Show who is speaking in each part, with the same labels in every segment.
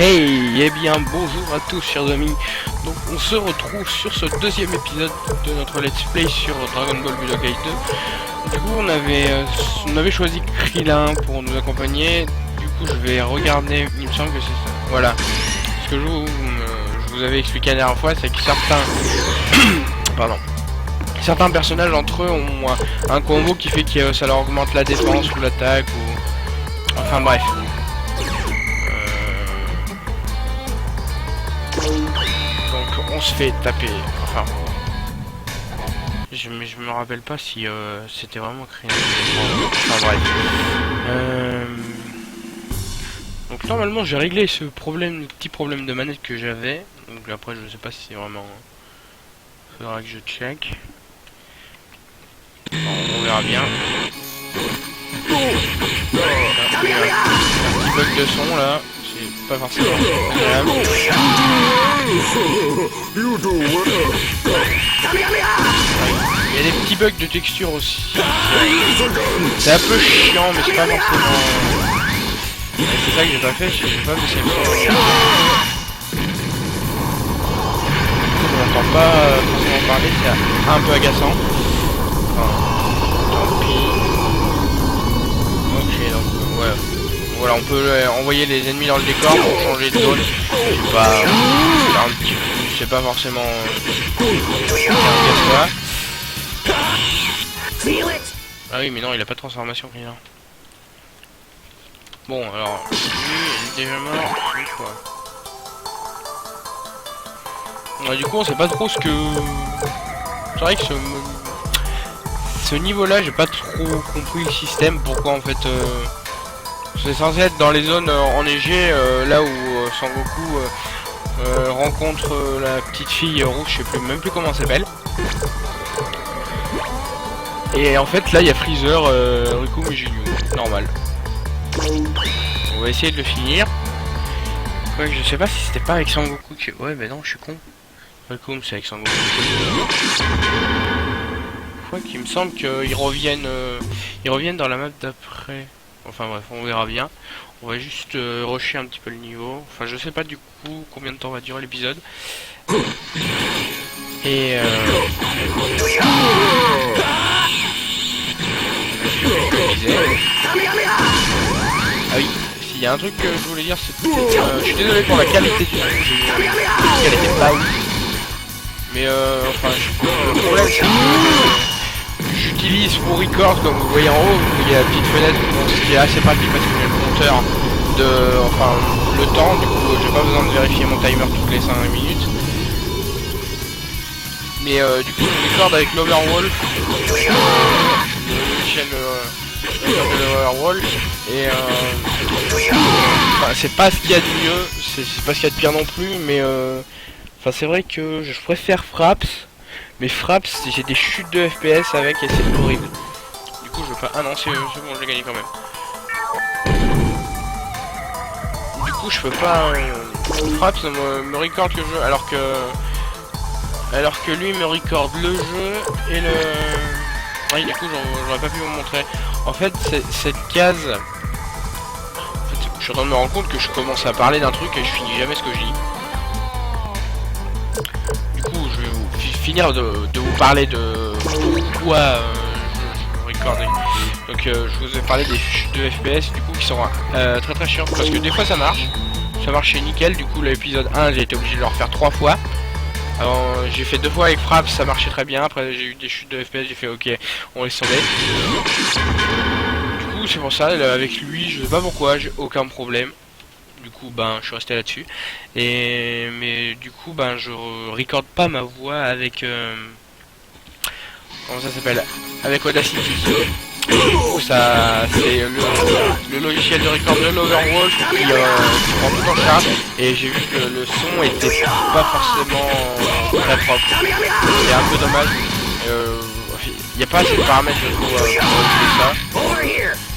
Speaker 1: Hey, eh bien bonjour à tous chers amis. Donc on se retrouve sur ce deuxième épisode de notre let's play sur Dragon Ball Budokai 2. Du coup on avait choisi Krillin pour nous accompagner. Du coup je vais regarder, il me semble que c'est ça. Voilà. Ce que je vous avais expliqué la dernière fois, c'est que certains personnages entre eux ont un combo qui fait que ça leur augmente la défense ou l'attaque ou... Enfin bref. Donc on se fait taper. Enfin, je me rappelle pas si c'était vraiment créé. Enfin bref. Donc normalement j'ai réglé ce petit problème de manette que j'avais. Donc après je sais pas si c'est vraiment. Faudra que je check. Bon, on verra bien. Il y a un petit bug de son là. C'est pas forcément agréable. Il y a des petits bugs de texture aussi. C'est un peu chiant, mais c'est pas forcément. C'est ça que j'ai pas fait, j'ai pas fait ça. On n'entend pas forcément parler, c'est un peu agaçant. Enfin, tant pis. Ok, donc voilà. Voilà, on peut envoyer les ennemis dans le décor pour changer de zone. C'est pas forcément Ah oui, mais non, il a pas de transformation, rien. Bon, alors, lui, il est déjà mort une fois. Ouais, du coup, on sait pas trop ce que... C'est vrai que ce niveau-là, j'ai pas trop compris le système. Pourquoi, en fait... C'est censé être dans les zones enneigées, là où Sangoku rencontre la petite fille rouge, je sais plus, même plus comment elle s'appelle. Et en fait là il y a Freezer, Riku et Jinyu, normal. On va essayer de le finir. Ouais, je sais pas si c'était pas avec Sangoku que... Ouais mais non, je suis con. Riku c'est avec Sangoku. Je crois qu'il me semble qu'ils reviennent dans la map d'après. Enfin bref, on verra bien. On va juste rusher un petit peu le niveau. Enfin, je sais pas du coup combien de temps va durer l'épisode. Et ah oui, s'il y a un truc que je voulais dire, c'est je suis désolé pour la qualité du son. Elle était pas ouf. Mais enfin, le problème c'est que j'utilise pour record, comme vous voyez en haut, il y a la petite fenêtre, donc ce qui est assez pratique parce que j'ai le compteur le temps, du coup j'ai pas besoin de vérifier mon timer toutes les 5 minutes. Mais du coup je record avec l'Overwolf, le logiciel de l'Overwolf, et enfin, c'est pas ce qu'il y a de mieux, c'est pas ce qu'il y a de pire non plus, mais enfin c'est vrai que je préfère Fraps. Mais Fraps, j'ai des chutes de FPS avec et c'est horrible. Du coup, je veux pas. Ah non, c'est bon, je l'ai gagné quand même. Du coup, je peux pas. Fraps me record le jeu alors que lui me record le jeu et le. Oui, du coup, j'aurais pas pu vous montrer. En fait, cette case. En fait, je suis en train de me rendre compte que je commence à parler d'un truc et je finis jamais ce que je dis. Finir de vous parler de pourquoi je recordais. Donc je vous ai parlé des chutes de FPS du coup qui sont très chiantes parce que des fois ça marchait nickel. Du coup l'épisode 1 j'ai été obligé de le refaire 3 fois. J'ai fait 2 fois avec Fraps, ça marchait très bien. Après j'ai eu des chutes de FPS, j'ai fait ok, on laisse tomber. Du coup c'est pour ça, avec lui je sais pas pourquoi, j'ai aucun problème. Du coup ben je suis resté là-dessus. Mais du coup ben je recorde pas ma voix avec comment ça s'appelle, avec Audacity. Ça c'est le logiciel de record de l'Overwolf qui prend tout en charge, et j'ai vu que le son était pas forcément très propre. C'est un peu dommage. Il n'y a pas assez de paramètres je trouve pour régler ça.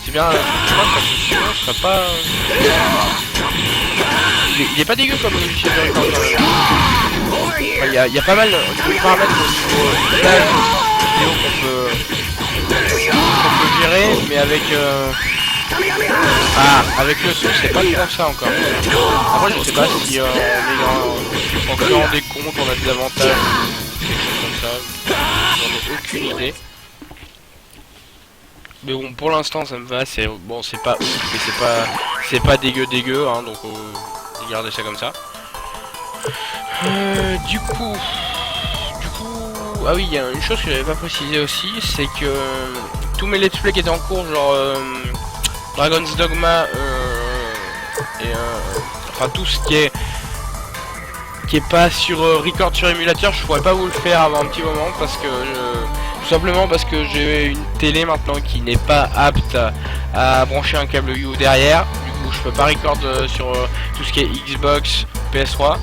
Speaker 1: C'est bien, je crois que sinon ce serait pas... Il est pas dégueu comme logiciel de record quand même. Enfin, il y a pas mal de paramètres au niveau d'âge vidéo qu'on peut gérer, mais avec Ah, avec le son, c'est pas trop ça encore. Après, je sais pas si on est en créant des comptes, on a des avantages ou quelque chose comme ça. J'en ai aucune idée. Mais bon, pour l'instant, ça me va. C'est bon, c'est pas ouf, mais c'est pas dégueu, hein, donc regardez ça comme ça. Du coup, ah oui, il y a une chose que j'avais pas précisé aussi, c'est que tous mes let's play qui étaient en cours, genre Dragon's Dogma et enfin tout ce qui est pas sur record sur émulateur, je pourrais pas vous le faire avant un petit moment parce que tout simplement parce que j'ai une télé maintenant qui n'est pas apte à brancher un câble U derrière. Du coup, je peux pas record sur tout ce qui est Xbox, PS3.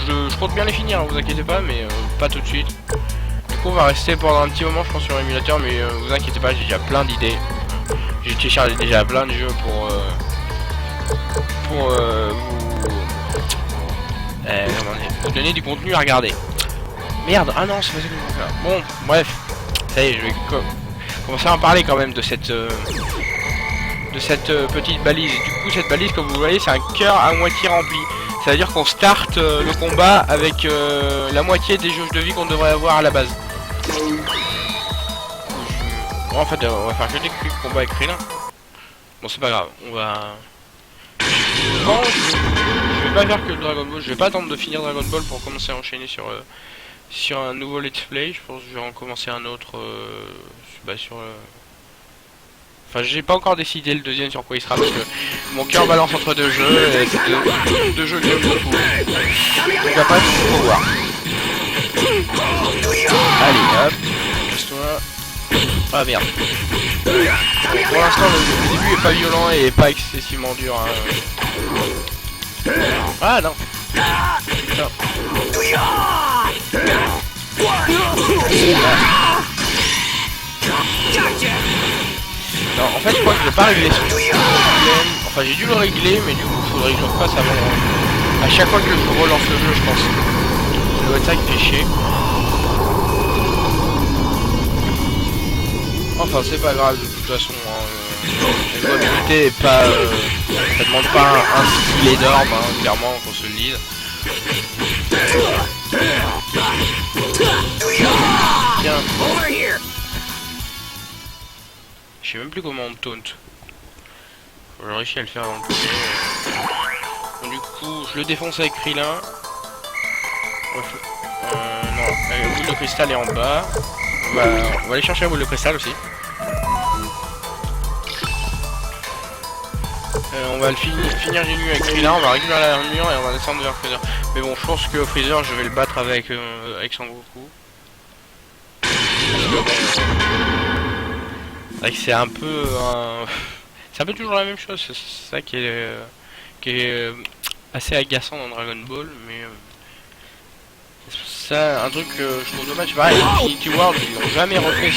Speaker 1: Je compte bien les finir, vous inquiétez pas, mais pas tout de suite. Du coup, on va rester pendant un petit moment, je pense, sur l'émulateur, mais vous inquiétez pas, j'ai déjà plein d'idées. J'ai téléchargé déjà plein de jeux pour vous donner du contenu à regarder. Merde, ah non, c'est pas ça que je veux faire. Bon, bref, ça y est, je vais commencer à en parler quand même de cette petite balise. Du coup, cette balise, comme vous voyez, c'est un cœur à moitié rempli. Ça veut dire qu'on start le combat avec la moitié des jauges de vie qu'on devrait avoir à la base. Bon, en fait, on va faire que des combats avec Krillin. Bon, c'est pas grave, on va... Bon, je vais pas faire que Dragon Ball, je vais pas attendre de finir Dragon Ball pour commencer à enchaîner sur un nouveau let's play. Je pense que je vais en commencer un autre sur... Enfin, j'ai pas encore décidé le deuxième sur quoi il sera parce que mon cœur balance entre deux jeux et c'est deux jeux que j'aime beaucoup. Donc après, faut voir. Allez, hop, casse-toi. Ah merde. Pour l'instant, le début est pas violent et pas excessivement dur. Hein. Ah non. Putain. Non, en fait, je crois que je vais pas régler ce problème. Enfin, j'ai dû le régler, mais du coup, il faudrait que je le refasse avant. À chaque fois que je relance le jeu, je pense. Ça doit être ça qui fait chier. Enfin, c'est pas grave, de toute façon. La jouabilité est pas. Ça demande pas un skill énorme, hein, clairement, qu'on se le dise. Tiens. Je sais même plus comment on taunt. J'ai réussi à le faire dans le premier. Bon, du coup, je le défonce avec Krillin. Non, la boule de cristal est en bas. On va aller chercher la boule de cristal aussi. On va le finir les nuits avec Krillin, on va récupérer l'armure et on va descendre vers Freezer. Mais bon, je pense que Freezer, je vais le battre avec Sangoku. C'est un peu c'est un peu toujours la même chose, c'est ça qui est assez agaçant dans Dragon Ball, mais ça, un truc que je trouve dommage, pareil, Infinity World, ils l'ont jamais refait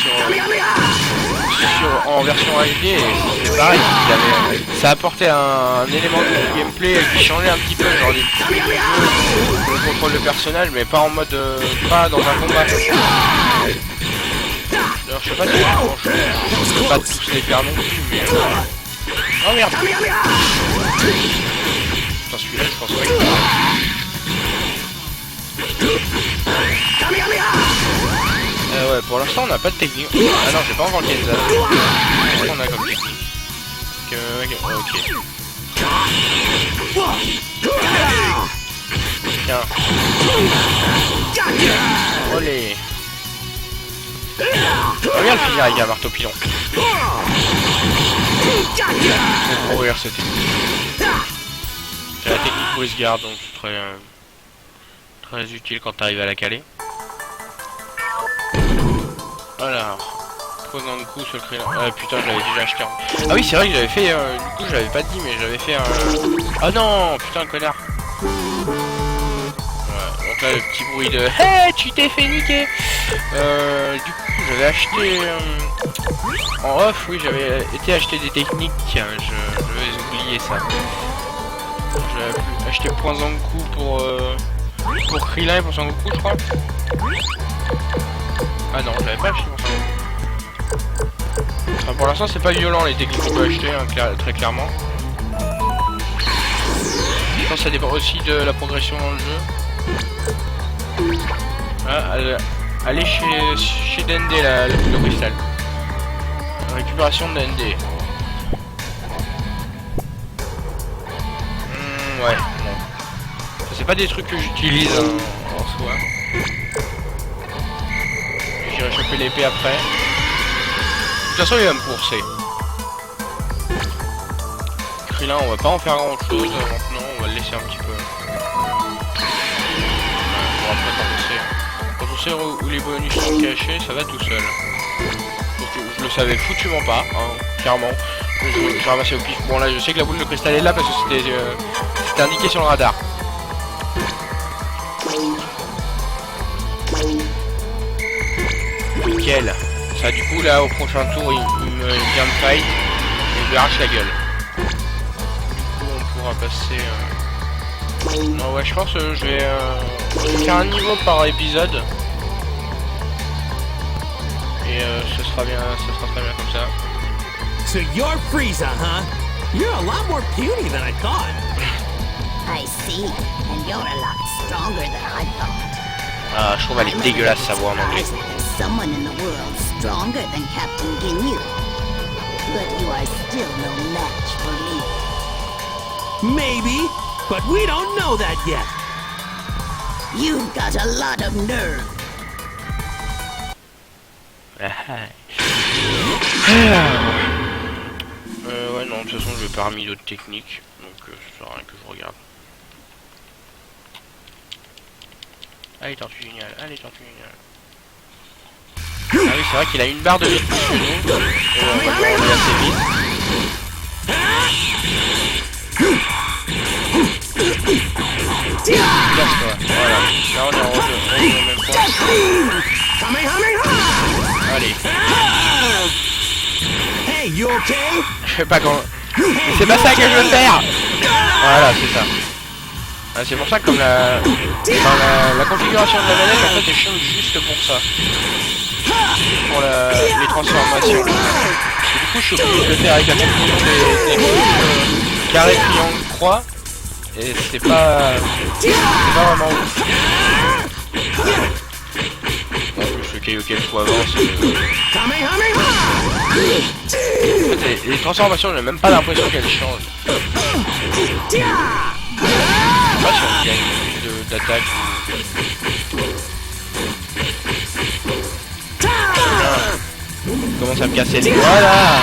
Speaker 1: en version HD, et c'est pareil, ça apportait un élément de gameplay qui changeait un petit peu, genre des petits jeux, le contrôle de personnage, mais pas en mode, pas dans un combat. Alors, je sais pas si je peux pas tous les faire non plus, mais... Oh merde! Putain, celui-là, je pense pas que... ouais, pour l'instant, on n'a pas de technique. Ah non, j'ai pas encore le Kenza. Qu'est-ce qu'on a comme technique? Ok. Tiens. Olé. On va bien le finir avec un marteau pilon. Pour courir cette technique. C'est la technique Bruce Guard, donc c'est très utile quand tu arrives à la caler. Voilà. Prenant le coup sur le Krillin. Ah putain, je l'avais déjà acheté. Ah oui, c'est vrai que j'avais fait. Du coup, j'avais pas dit, mais j'avais fait un. Ah non, putain, connard. Donc là, le petit bruit de hey, tu t'es fait niquer. Du coup, j'avais acheté en off, oui, j'avais été acheter des techniques. Je vais oublier ça. J'avais acheté point Zangoku pour Krillin et pour Sangoku, je crois. Ah non, j'avais pas acheté pour Sangoku. Enfin, pour l'instant c'est pas violent les techniques qu'on peut acheter, hein, très clairement. Je pense que ça dépend aussi de la progression dans le jeu. Ah, allez chez DND la boule de cristal. Récupération de DND. Ouais, bon. C'est pas des trucs que j'utilise hein, en soi. J'irai choper l'épée après. De toute façon il va me courser. Krillin on va pas en faire grand chose maintenant, on va le laisser un petit peu. Bon après quand on sait où les bonus sont cachés, ça va tout seul. Donc je le savais foutument pas, hein, clairement. Je ramassais au pif. Bon là je sais que la boule de cristal est là parce que c'était indiqué sur le radar. Nickel. Ça du coup là au prochain tour il vient me fight et je lui arrache la gueule. Du coup on pourra passer... Non ouais je pense que je vais faire un niveau par épisode. Et ce sera bien, ça sera très bien comme ça.
Speaker 2: So you're Frieza, huh? You're a lot more puny than I thought.
Speaker 3: I see, and you're a lot stronger than I thought.
Speaker 1: Ah, je trouve elle est dégueulasse sa voix en anglais.
Speaker 3: There's someone in the world stronger than Captain Ginyu. But you are still no match for me.
Speaker 2: Maybe, but we don't know that yet.
Speaker 3: You've got a lot of nerve.
Speaker 1: Ouais non, de toute façon je vais pas remis d'autres techniques, donc ça sert à rien que je regarde. Allez tortue géniale, allez tortue géniale. Ah oui c'est vrai qu'il a une barre de vie plus que nous, et on va pouvoir aller assez vite. Casse-toi, voilà, là on est en même point. Allez.
Speaker 2: Hey, you okay?
Speaker 1: Je sais pas quand... C'est pas ça que je veux faire. Voilà, c'est ça. Ah, c'est pour ça que comme la configuration de la manette en fait est chiante juste pour ça. Pour les transformations. Et du coup je suis obligé de le faire avec la combinaison des carré, triangle, croix. Et c'est pas vraiment ouf. En plus le Kaioken faut avancer. En fait, les transformations, j'ai même pas l'impression qu'elles changent. Je sais pas si on gagne plus d'attaque. Il commence à me casser les doigts là.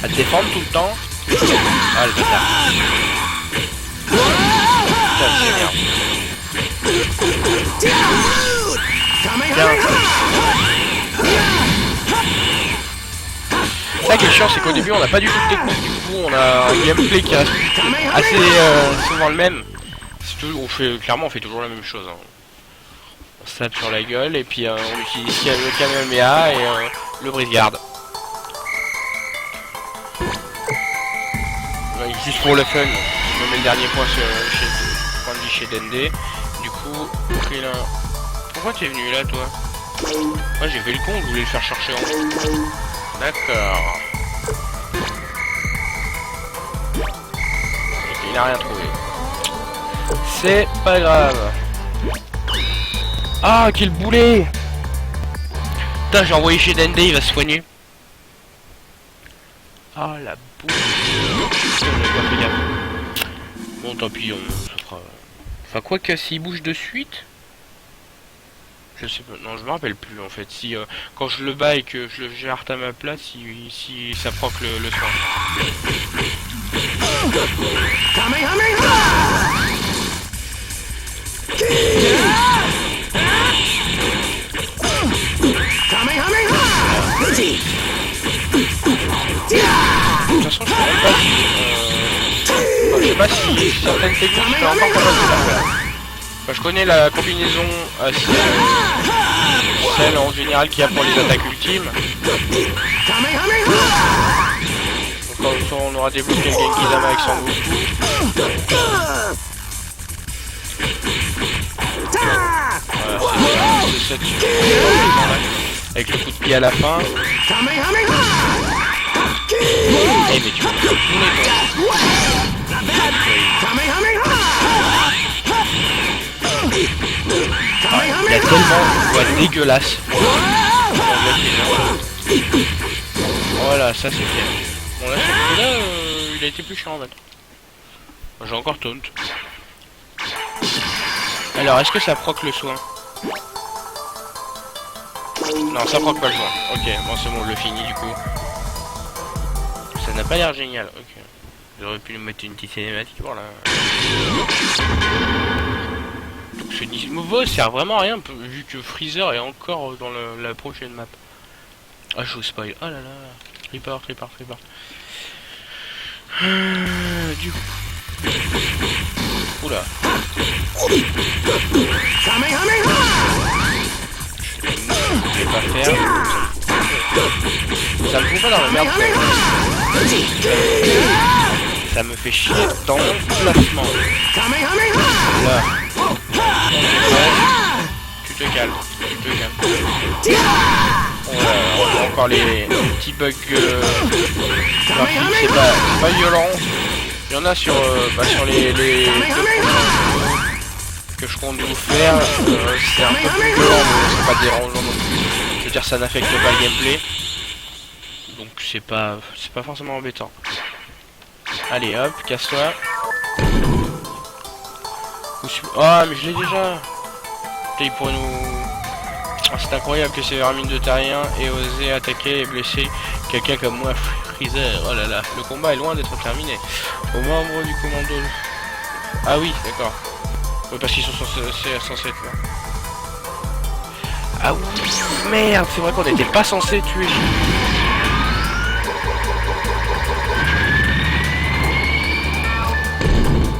Speaker 1: À te défendre tout le temps. Ah le bâtard. Putain c'est merde. Tiens. Ça qui est chiant c'est qu'au début on n'a pas du tout de technique, du coup on a un gameplay qui reste assez souvent le même. Clairement on fait toujours la même chose. Hein. On se tape sur la gueule et puis on utilise le Kamehameha et le brise-garde. Juste pour le fun, je me mets le dernier point de vie chez DND. Du coup, Krillin... Pourquoi tu es venu là toi? Moi j'ai fait le con, je voulais le faire chercher en haut. D'accord. Il n'a rien trouvé. C'est pas grave. Ah, quel boulet! Putain, j'ai envoyé chez DND, il va se soigner. Ah, la boule. Bon, tant pis, ça fera... Enfin, quoi que s'il bouge de suite... Je sais pas, non je me rappelle plus en fait, si quand je le bats et que je le gère à ma place, si ça proc le soin. De toute façon je sais pas si certaines techniques je suis encore capable de la faire. Enfin, je connais la combinaison celle en général qu'il y a pour les attaques ultimes. Donc quand on aura débloqué le Genkidama avec Sangoku. Voilà, c'est cette avec le coup de pied à la fin. Eh mais tu vas me faire tourner toi. Ah, il a tellement une voix dégueulasse. Voilà, ça c'est fait. Bon là, il a été plus chiant en fait. J'ai encore taunt. Alors, est-ce que ça proc le soin? Non, ça proc pas le soin. Ok, bon c'est bon, on le finit du coup. Ça n'a pas l'air génial. Ok. J'aurais pu nous mettre une petite cinématique, voilà. Donc ce niveau sert vraiment à rien, vu que Freezer est encore dans la prochaine map. Ah, je vous spoil. Oh là là. Report. Du coup. Oula. Je vais pas faire. Ça me fout pas dans la merde. Ça me fait chier dans mon placement. Là. Tu te calmes. On a encore les petits bugs graphiques, c'est pas violent. Il y en a sur, sur les deux que je compte vous faire, c'est un peu plus violent, mais c'est pas dérangeant non plus. Je veux dire, ça n'affecte pas le gameplay. Donc c'est pas forcément embêtant. Allez hop, casse-toi. Ah mais je l'ai déjà. Putain, il pourrait nous... Oh, c'est incroyable que ces vermines de terrien aient osé attaquer et blesser quelqu'un comme moi, Freezer. Oh là là, le combat est loin d'être terminé. Aux membres du commando... Ah oui, d'accord. Oui, parce qu'ils sont censés être là. Ah oui, merde, c'est vrai qu'on n'était pas censé tuer.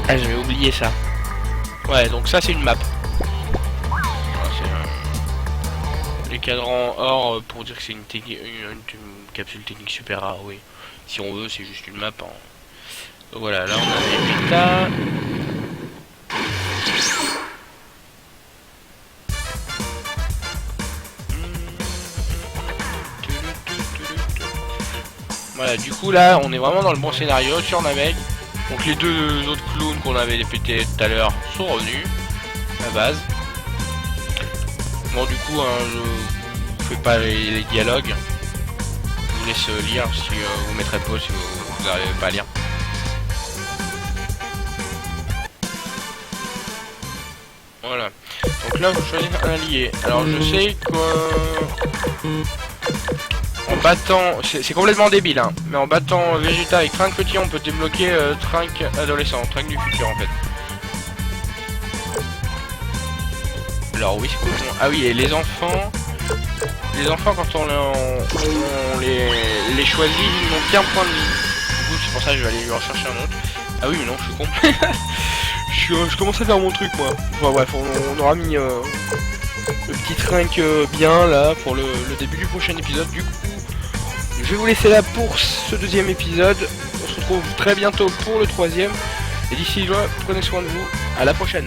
Speaker 1: Ah, j'avais oublié ça. Ouais, donc ça c'est une map. Les cadrans or pour dire que c'est une capsule technique super rare, oui. Si on veut, c'est juste une map. Hein. Donc voilà, là on a les méta. Voilà, du coup là, on est vraiment dans le bon scénario sur Namek. Donc les deux autres clowns qu'on avait pété tout à l'heure sont revenus à la base. Bon du coup hein, je fais pas les dialogues. Je vous laisse lire si vous mettrez pause si vous n'arrivez pas à lire. Voilà. Donc là vous choisissez un allié. Alors je sais que en battant, c'est complètement débile hein, mais en battant Vegeta avec Trunks petit on peut débloquer Trunks adolescent, Trunks du futur en fait. Alors oui, c'est complètement... Ah oui, et les enfants quand on les choisit, ils n'ont qu'un point de vie. Du coup c'est pour ça que je vais aller lui rechercher un autre. Ah oui mais non, je suis con. je commence à faire mon truc moi. Enfin bref, on aura mis le petit Trunks bien là pour le début du prochain épisode. Du coup, je vais vous laisser là pour ce deuxième épisode. On se retrouve très bientôt pour le troisième. Et d'ici là, prenez soin de vous. À la prochaine.